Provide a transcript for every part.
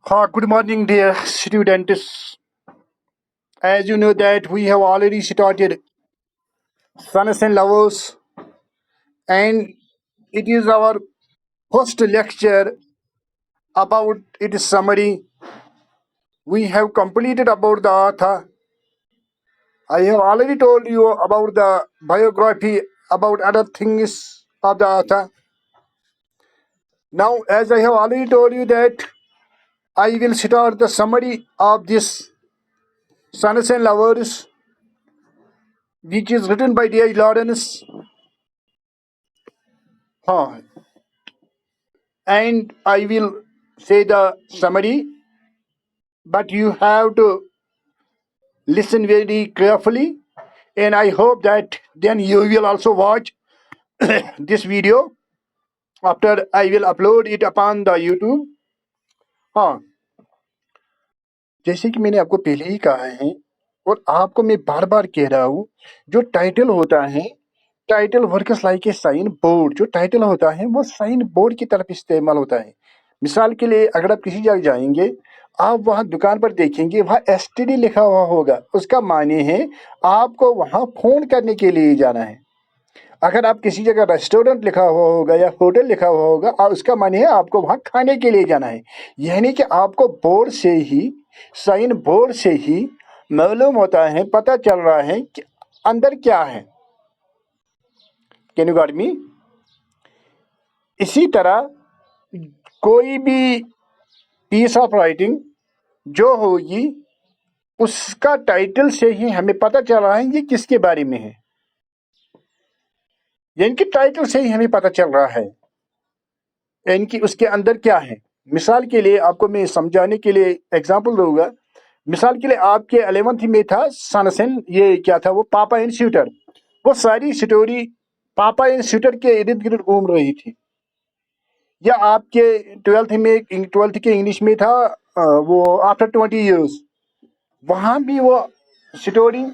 Good morning, dear students. As you know that we have already started Sons and Lovers, and it is our first lecture about its summary. We have completed about the author. I have already told you about the biography, about other things of the author. Now, as I have already told you that I will start the summary of this Sons and Lovers, which is written by D.I. Lawrence. Huh. And I will say the summary, but you have to listen very carefully. And I hope that then you will also watch this video after I will upload it upon the YouTube. हाँ, जैसे कि मैंने आपको पहले ही कहा है और आपको मैं बार बार कह रहा हूँ, जो टाइटल होता है, title works like a sign board. जो टाइटल होता है वो साइन बोर्ड की तरफ इस्तेमाल होता है. मिसाल के लिए अगर आप किसी जगह जाएंगे, आप वहाँ दुकान पर देखेंगे वहाँ STD लिखा हुआ होगा, उसका माने है आपको वहाँ फ़ोन करने के लिए जाना है. अगर आप किसी जगह रेस्टोरेंट लिखा हुआ होगा या होटल लिखा हुआ होगा, उसका माने है आपको वहाँ खाने के लिए जाना है. यानी कि आपको बोर्ड से ही, साइन बोर्ड से ही मालूम होता है, पता चल रहा है कि अंदर क्या है. Can you got me? इसी तरह कोई भी पीस ऑफ राइटिंग जो होगी उसका टाइटल से ही हमें पता चल रहा है ये किसके बारे में है. यानी कि टाइटल से ही हमें पता चल रहा है यानी कि उसके अंदर क्या है. मिसाल के लिए आपको मैं समझाने के लिए एग्जांपल दूंगा. मिसाल के लिए आपके 11th में था सनसेन, ये क्या था, वो पापा एंड शूटर. वो सारी स्टोरी पापा एंड शूटर के इर्द गिर्द घूम रही थी. या आपके 12th के इंग्लिश में था वो आफ्टर 20 ईयर्स. वहाँ भी वो स्टोरी,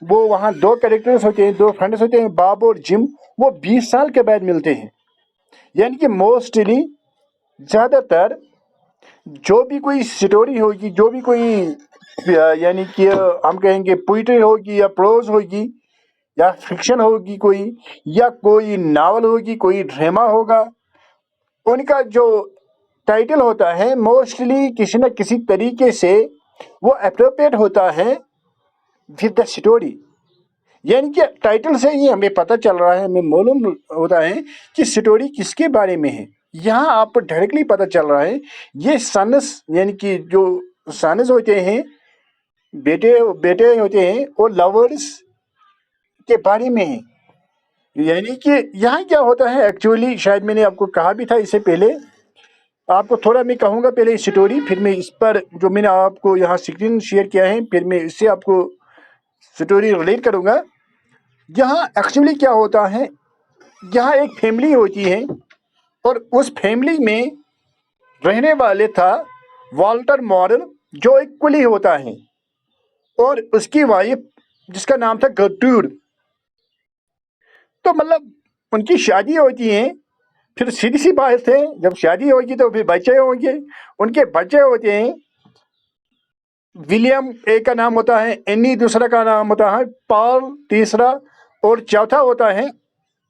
वो वहाँ दो कैरेक्टर्स होते हैं, दो फ्रेंड्स होते हैं, बॉब और जिम. वो 20 साल के बाद मिलते हैं. यानी कि मोस्टली ज़्यादातर जो भी कोई स्टोरी होगी, जो भी कोई यानी कि हम कहेंगे पोइट्री होगी या प्रोज होगी या फिक्शन होगी कोई, या कोई नावल होगी, कोई ड्रामा होगा, उनका जो टाइटल होता है मोस्टली किसी न किसी तरीके से वो अप्रोप्रिएट होता है विद द स्टोरी. यानी कि टाइटल से ही हमें पता चल रहा है, हमें मालूम होता है कि स्टोरी किसके बारे में है. यहाँ आपको डायरेक्टली पता चल रहा है ये सन्स, यानी कि जो सन्स होते हैं, बेटे बेटे होते हैं, और लवर्स के बारे में है. यानी कि यहाँ क्या होता है एक्चुअली, शायद मैंने आपको कहा भी था इससे पहले, आपको थोड़ा मैं कहूँगा पहले स्टोरी, फिर मैं इस पर जो मैंने आपको यहाँ स्क्रीन शेयर किया है, फिर मैं इससे आपको स्टोरी रिलेट करूँगा. यहाँ एक्चुअली क्या होता है, यहाँ एक फैमिली होती है और उस फैमिली में रहने वाले था वाल्टर मॉरल, जो एक कुली होता है, और उसकी वाइफ जिसका नाम था गर्ट्रूड. तो मतलब उनकी शादी होती है. फिर सीधी सी बात है, जब शादी होगी तो फिर बच्चे होंगे. उनके बच्चे होते हैं, विलियम एक का नाम होता है, एनी दूसरा का नाम होता है, पॉल तीसरा, और चौथा होता है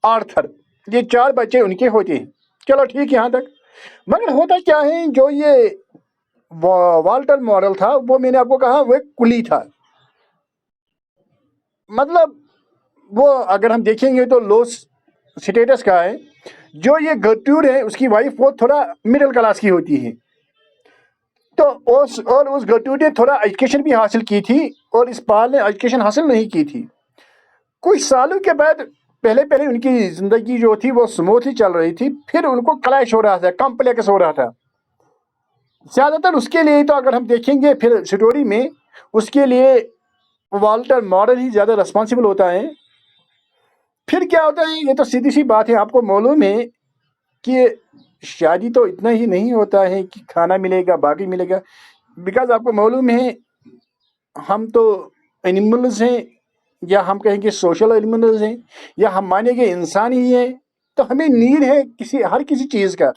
आर्थर. ये 4 बच्चे उनके होते हैं. चलो ठीक है यहाँ तक. मगर होता क्या है, जो ये वाल्टर मॉरल था वो मैंने आपको कहा वो एक कुली था. मतलब वो अगर हम देखेंगे तो लो स्टेटस का है. जो ये गर्ट्रूड है उसकी वाइफ वो थोड़ा मिडिल क्लास की होती है. तो उस गर्ट्रूड ने थोड़ा एजुकेशन भी हासिल की थी और इस पाल ने एजुकेशन हासिल नहीं की थी. कुछ सालों के बाद पहले पहले उनकी ज़िंदगी जो थी वो स्मूथ ही चल रही थी. फिर उनको क्लैश हो रहा था, कॉम्प्लेक्स हो रहा था. ज़्यादातर उसके लिए तो अगर हम देखेंगे फिर स्टोरी में, उसके लिए वाल्टर मॉरल ही ज़्यादा रिस्पॉन्सिबल होता है. फिर क्या होता है, ये तो सीधी सी बात है, आपको मालूम है कि शादी तो इतना ही नहीं होता है कि खाना मिलेगा बाकी मिलेगा. बिकॉज आपको मालूम है हम तो एनिमल्स हैं, या हम कहेंगे सोशल एनिमल्स हैं, या हम मानेंगे इंसान ही हैं. तो हमें नीड है हर किसी चीज़ का.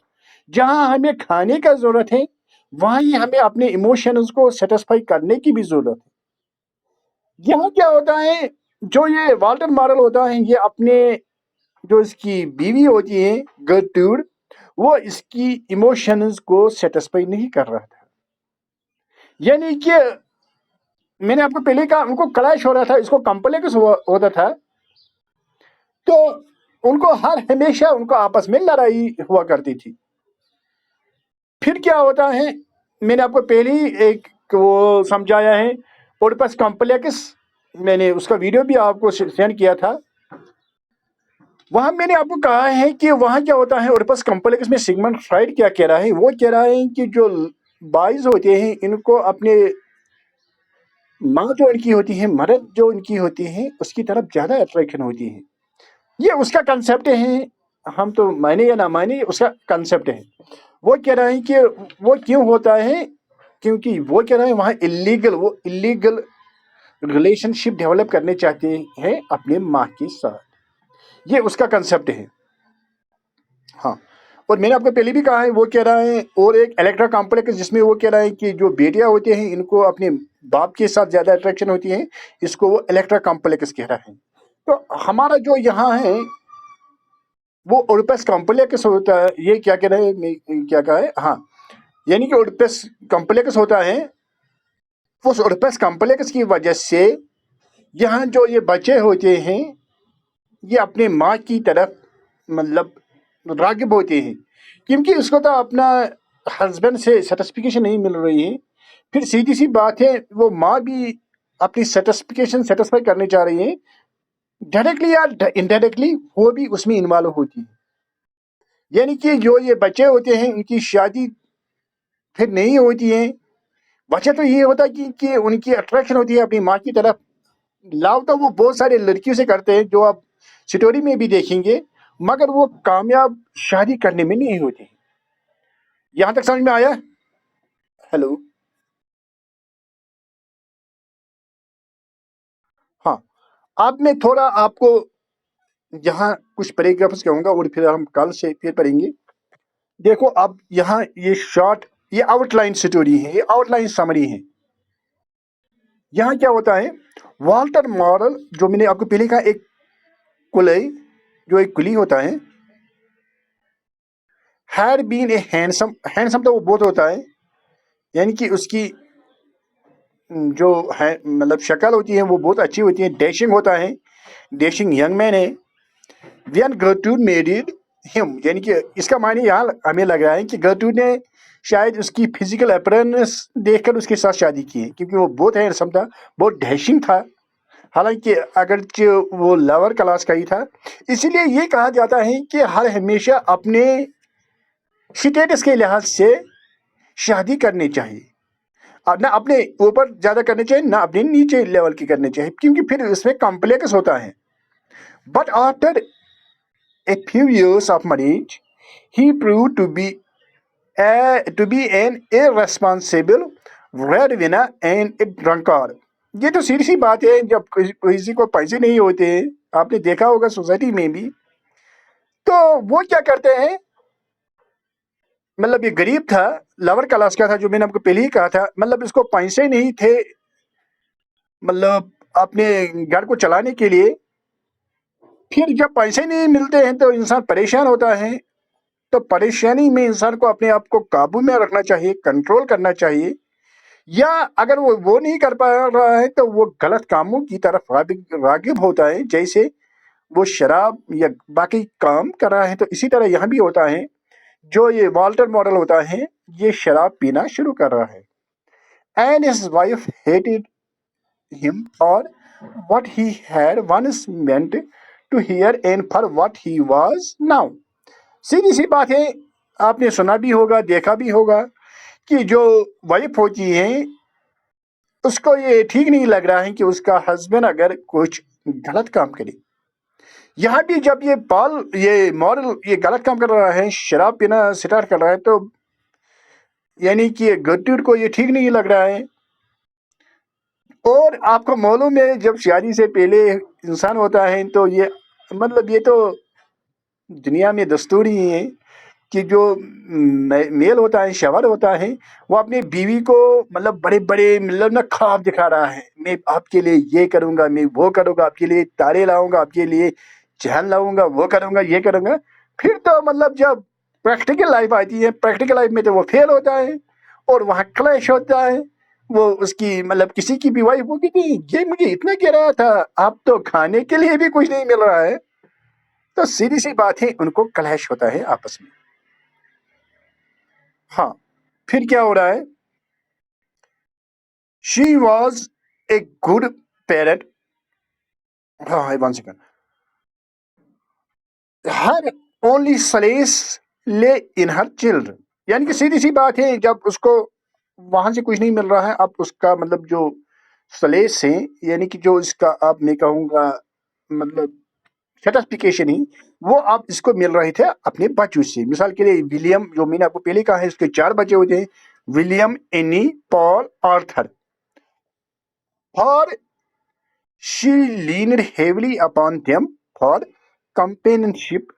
जहाँ हमें खाने का ज़रूरत है वहीं हमें अपने इमोशंस को सेटिस्फाई करने की भी जरूरत है। यहाँ क्या होता है, जो ये वाल्टर मॉडल होता है, ये अपने जो इसकी बीवी होती है गर्ट्रूड, वो इसकी इमोशंस को सेटिस्फाई नहीं कर रहा था। यानी कि मैंने आपको पहले कहा, उनको क्लैश हो रहा था, इसको कॉम्प्लेक्स होता था, तो उनको हर हमेशा उनको आपस में लड़ाई हुआ करती थी। फिर क्या होता है, मैंने आपको पहले ही एक वो समझाया है, ओडिपस कॉम्प्लेक्स, मैंने उसका वीडियो भी आपको सेंड किया था। वहां मैंने आपको कहा है कि वहां क्या होता है, ओडिपस कॉम्प्लेक्स में सिगमंड फ्राइड क्या कह रहा है, वो कह रहा है कि जो बॉयज होते हैं, इनको अपने माँ जो इनकी होती है, मर्द जो इनकी होती है, उसकी तरफ ज्यादा अट्रैक्शन होती है। ये उसका कंसेप्ट है, हम तो माने या ना माने, उसका कंसेप्ट है। वो कह रहा है कि वो क्यों होता है, क्योंकि वो कह रहा है वहाँ वो इलीगल रिलेशनशिप डेवलप करने चाहते हैं अपने माँ के साथ। ये उसका कंसेप्ट है। हाँ, और मैंने आपको पहले भी कहा है, वो कह रहा है, और एक इलेक्ट्रा कॉम्प्लेक्स जिसमें वो कह रहा है कि जो बेटियां होती हैं, इनको अपने बाप के साथ ज्यादा अट्रैक्शन होती है, इसको वो इलेक्ट्रा कॉम्प्लेक्स कह रहा है। तो हमारा जो यहाँ है वो ओडिपस कॉम्प्लेक्स होता है। ये क्या कह रहे हैं, क्या कहा है, हाँ, यानी कि ओडिपस कॉम्प्लेक्स होता है, उस ओडिपस कॉम्प्लेक्स की वजह से यहाँ जो ये बच्चे होते हैं, ये अपने माँ की तरफ मतलब रागिब होते हैं, क्योंकि उसको तो अपना हस्बैंड से सेटिस्फिकेशन नहीं मिल रही है। फिर सीधी सी बात है, वो माँ भी अपनी सेटिस्फाई करने चाह रही है, डायरेक्टली या इनडायरेक्टली वो भी उसमें इन्वॉल्व होती है। यानी कि जो ये बच्चे होते हैं, उनकी शादी फिर नहीं होती है। वजह तो ये होता है कि उनकी अट्रैक्शन होती है अपनी माँ की तरफ। लव तो वो बहुत सारे लड़कियों से करते हैं, जो आप स्टोरी में भी देखेंगे, मगर वो कामयाब शादी करने में नहीं होते। यहां तक समझ में आया? हेलो, हाँ। अब मैं थोड़ा आपको यहाँ कुछ पैराग्राफ्स कहूंगा, और फिर हम कल से फिर पढ़ेंगे। देखो, अब यहाँ ये शॉर्ट, ये आउटलाइन स्टोरी है, ये आउटलाइन समरी है। यहाँ क्या होता है, वाल्टर मॉडल, जो मैंने आपको पहले कहा, एक कुली, जो एक कुली होता है, had been a handsome, handsome तो वो बहुत होता है, यानी कि उसकी जो है मतलब शक्ल होती है वो बहुत अच्छी होती है, डैशिंग होता है, डैशिंग यंग मैन है। व्हेन गर्ट्रूड मैरिड हिम, यानी कि इसका मायने यहाँ हमें लग रहा है कि गर्ट्रूड ने शायद उसकी फिजिकल अपीयरेंस देखकर उसके साथ शादी की है, क्योंकि वो बहुत हैंडसम था, बहुत डैशिंग था। हालांकि अगर वो लोअर क्लास का ही था, इसीलिए ये कहा जाता है कि हर हमेशा अपने स्टेटस के लिहाज से शादी करनी चाहिए, और ना अपने ऊपर ज्यादा करने चाहिए, ना अपने नीचे लेवल की करनी चाहिए, क्योंकि फिर इसमें कॉम्प्लेक्स होता है। But after a few years of marriage, he proved to be an irresponsible breadwinner and a drunkard. ये तो सीधी सी बात है, जब किसी को पैसे नहीं होते, आपने देखा होगा सोसाइटी में भी, तो वो क्या करते हैं, मतलब ये गरीब था, लोअर क्लास का था, जो मैंने आपको पहले ही कहा था, मतलब इसको पैसे नहीं थे, मतलब अपने घर को चलाने के लिए। फिर जब पैसे नहीं मिलते हैं तो इंसान परेशान होता है, तो परेशानी में इंसान को अपने आप को काबू में रखना चाहिए, कंट्रोल करना चाहिए, या अगर वो नहीं कर पा रहा है तो वो गलत कामों की तरफ रागिब होता है, जैसे वो शराब या बाकी काम कर रहा है। तो इसी तरह यहाँ भी होता है, जो ये वाल्टर मॉडल होता है, ये शराब पीना शुरू कर रहा है, and his wife hated him or what he had once meant to hear and for what he was now. सीधी सी बात है, आपने सुना भी होगा, देखा भी होगा, कि जो वाइफ होती है, उसको ये ठीक नहीं लग रहा है कि उसका हस्बैंड अगर कुछ गलत काम करे। यहाँ भी जब ये मॉडल ये गलत काम कर रहा है, शराब पीना स्टार्ट कर रहा है, तो यानी कि गर्ट्रूड को ये ठीक नहीं लग रहा है। और आपको मालूम है, जब शादी से पहले इंसान होता है, तो ये मतलब ये तो दुनिया में दस्तूर ही है کہ جو میل ہوتا ہے، شوہر ہوتا ہے، وہ اپنی بیوی کو مطلب بڑے بڑے مطلب نا خواب دکھا رہا ہے، میں آپ کے لیے یہ کروں گا، میں وہ کروں گا، آپ کے لیے تارے لاؤں گا، آپ کے لیے چہن لاؤں گا، وہ کروں گا، یہ کروں گا. پھر تو مطلب جب پریکٹیکل لائف آتی ہے، پریکٹیکل لائف میں تو وہ فیل ہوتا ہے اور وہاں کلیش ہوتا ہے. وہ اس کی مطلب کسی کی بھی وائف ہوگی کہ یہ مجھے اتنا کہہ رہا تھا، اب تو کھانے کے لیے بھی کچھ نہیں مل رہا ہے. تو سیدھی سی بات ہے، ان کو کلیش ہوتا ہے آپس میں. ہاں، پھر کیا ہو رہا ہے؟ She was a good parent. ہاں، 1 سیکنڈ. ہر اونلی سلیس لے ان ہر چلڈرن، یعنی کہ سیدھی سی بات ہے، جب اس کو وہاں سے کچھ نہیں مل رہا ہے، اب اس کا مطلب جو سلیس ہے، یعنی کہ جو اس کا آپ میں کہوں گا مطلب سیٹسفیکیشن ہی، وہ آپ اس کو مل رہے تھے اپنے بچوں سے. مثال کے لیے ولیم، جو میں نے آپ کو پہلے کہا ہے، اس کے 4 بچے ہوتے ہیں: William, Annie, Paul, Arthur. For she leaned heavily upon them for companionship,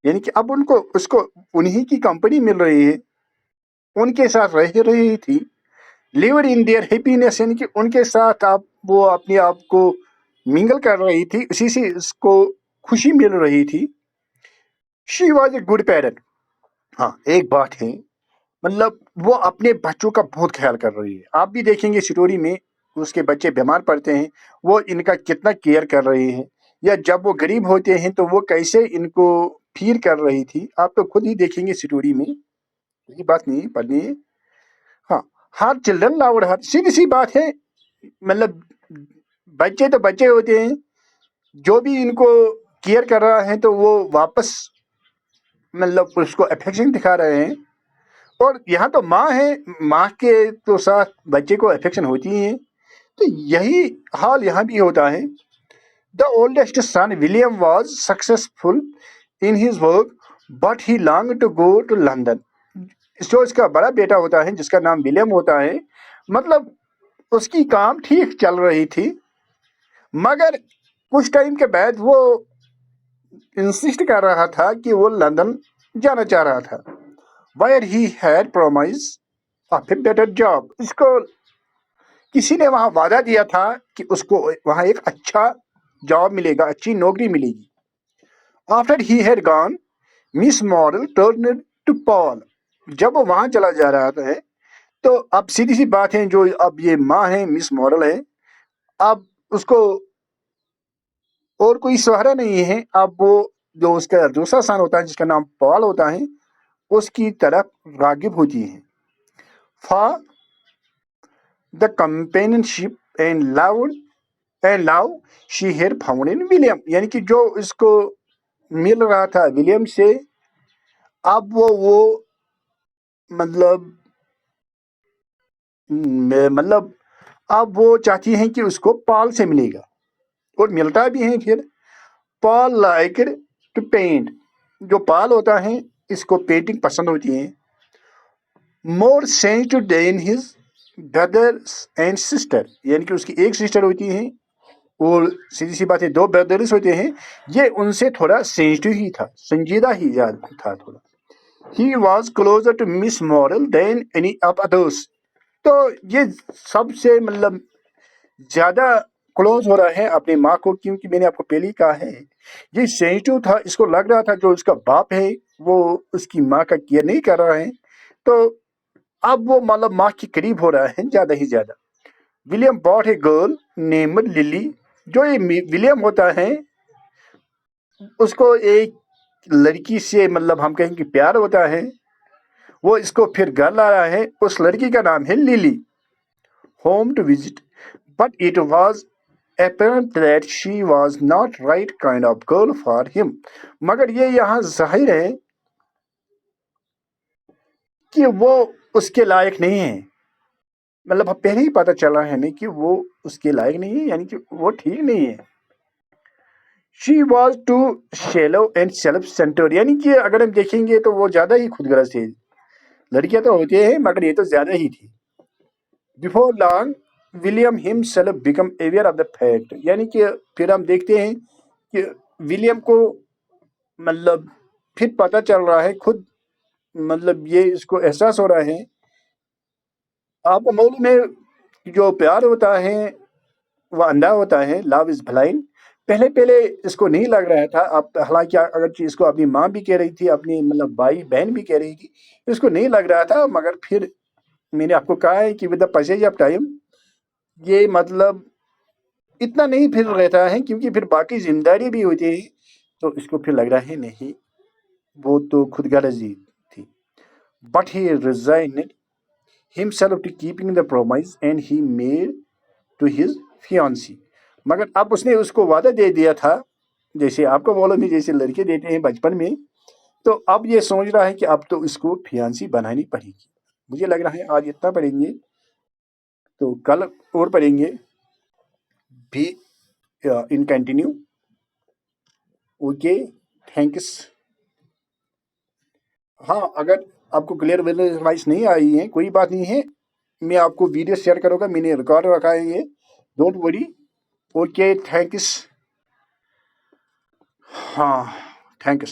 یعنی کہ اب ان کو اس کو انہی کی کمپنی مل رہی ہے، ان کے ساتھ رہ رہی تھی. لیور ان دیئر ہیپینس، یعنی کہ ان کے ساتھ آپ وہ اپنے آپ کو منگل کر رہی تھی، اسی سے اس کو خوشی مل رہی تھی. She was a good parent. ہاں، ایک بات ہے، مطلب وہ اپنے بچوں کا بہت خیال کر رہی ہے. آپ بھی دیکھیں گے اسٹوری میں، اس کے بچے بیمار پڑتے ہیں، وہ ان کا کتنا کیئر کر رہے ہیں. یا جب وہ غریب ہوتے ہیں تو وہ کیسے ان کو پھیر کر رہی تھی. آپ تو خود ہی دیکھیں گے اسٹوری میں، یہ بات نہیں پڑھنی ہے. ہاں، ہر چلڈرن لاؤڈ ہر، سیدھی سی بات ہے، مطلب بچے تو بچے ہوتے ہیں، جو بھی ان کو کیئر کر رہا ہے تو وہ واپس مطلب اس کو افیکشن دکھا رہے ہیں. اور یہاں تو ماں ہے، ماں کے تو ساتھ بچے کو افیکشن ہوتی ہی ہے. تو یہی حال یہاں بھی ہوتا ہے. The oldest son William was successful in his work but he long to go to London. جو اس کا بڑا بیٹا ہوتا ہے، جس کا نام ولیم ہوتا ہے، مطلب اس کی کام ٹھیک چل رہی تھی، مگر کچھ ٹائم کے بعد وہ انسسٹ کر رہا تھا کہ وہ لندن جانا چاہ رہا تھا. Where he had promise of a better job. اس کو کسی نے وہاں وعدہ دیا تھا کہ اس کو وہاں ایک اچھا جاب ملے گا، اچھی نوکری ملے گی. آفٹر ہی ہیڈ گان مس ماڈل ٹرنڈ ٹو پال. جب وہ وہاں چلا جا رہا ہے تو اب سیدھی سی بات ہے، جو اب یہ ماں ہے، مس ماڈل ہے، اب اس کو اور کوئی سہارا نہیں ہے. اب وہ جو اس کا دوسرا سن ہوتا ہے، جس کا نام پال ہوتا ہے، اس کی طرف راغب ہوتی ہے. For the companionship and love she had found in William, یعنی کہ جو اس کو مل رہا تھا ولیم سے، اب وہ مطلب اب وہ چاہتی ہیں کہ اس کو پال سے ملے گا، اور ملتا بھی ہے. پھر پال لائکڈ ٹو پینٹ. جو پال ہوتا ہے، اس کو پینٹنگ پسند ہوتی ہے. More sensitive than his brother and sister, یعنی کہ اس کی ایک سسٹر ہوتی ہیں اور سیدھی سی بات ہے 2 بردرز ہوتے ہیں. یہ ان سے تھوڑا سینسٹیو ہی تھا، سنجیدہ ہی زیادہ تھا تھوڑا. He was closer to Mrs Morel than any of others. تو یہ سب سے مطلب زیادہ کلوز ہو رہا ہے اپنی ماں کو، کیونکہ میں نے آپ کو پہلے ہی کہا ہے یہ سینسٹیو تھا. اس کو لگ رہا تھا جو اس کا باپ ہے وہ اس کی ماں کا کیئر نہیں کر رہا ہے، تو اب وہ مطلب ماں کے قریب ہو رہا ہے زیادہ ہی زیادہ. William bought a girl named Lily. جو یہ ولیم ہوتا ہے، اس کو ایک لڑکی سے مطلب ہم کہیں کہ پیار ہوتا ہے. وہ اس کو پھر گھر لا رہا ہے. اس لڑکی کا نام ہے Lily. Home to visit but it was apparent that she was not right kind of girl for him. مگر یہ یہاں ظاہر ہے کہ وہ اس کے لائق نہیں ہے. مطلب اب پہلے ہی پتہ چلا ہے ہمیں کہ وہ اس کے لائق نہیں ہے، یعنی کہ وہ ٹھیک نہیں ہے. She was too shallow and self-centered. یعنی کہ اگر ہم دیکھیں گے تو وہ زیادہ ہی خود غرض تھی. لڑکیاں تو ہوتی ہیں مگر یہ تو زیادہ ہی تھی. Before long William himself become aware of the fact. یعنی کہ پھر ہم دیکھتے ہیں کہ ولیم کو مطلب پھر پتہ چل رہا ہے، خود مطلب یہ اس کو احساس ہو رہا ہے. آپ کو معلوم ہے جو پیار ہوتا ہے وہ اندھا ہوتا ہے. لو از بلائنڈ. پہلے اس کو نہیں لگ رہا تھا. اب حالانکہ اگرچہ اس کو اپنی ماں بھی کہہ رہی تھی, اپنی مطلب بھائی بہن بھی کہہ رہی تھی, اس کو نہیں لگ رہا تھا. مگر پھر میں نے آپ کو کہا ہے کہ with the passage of time یہ مطلب اتنا نہیں پھر رہتا ہے, کیونکہ پھر باقی ذمہ داری بھی ہوتی ہے. تو اس کو پھر لگ رہا ہے نہیں وہ تو خود غرضی تھی. But he resigned himself to keeping the promise and he made to his fiancée. مگر اب اس نے اس کو وعدہ دے دیا تھا, جیسے آپ کو معلوم ہے جیسے لڑکے دیتے ہیں بچپن میں. تو اب یہ سوچ رہا ہے کہ اب تو اس کو فیانسی بنانی پڑے گی. مجھے لگ رہا ہے آج اتنا پڑھیں گے, تو کل اور پڑھیں گے بھی ان کنٹینیو. Okay, thanks. ہاں, اگر آپ کو کلیئر وائس نہیں آئی ہے کوئی بات نہیں ہے, میں آپ کو ویڈیو شیئر کروں گا. میں نے ریکارڈ رکھا ہے یہ, ڈونٹ وری. Okay, thanks. ہاں, تھینکس.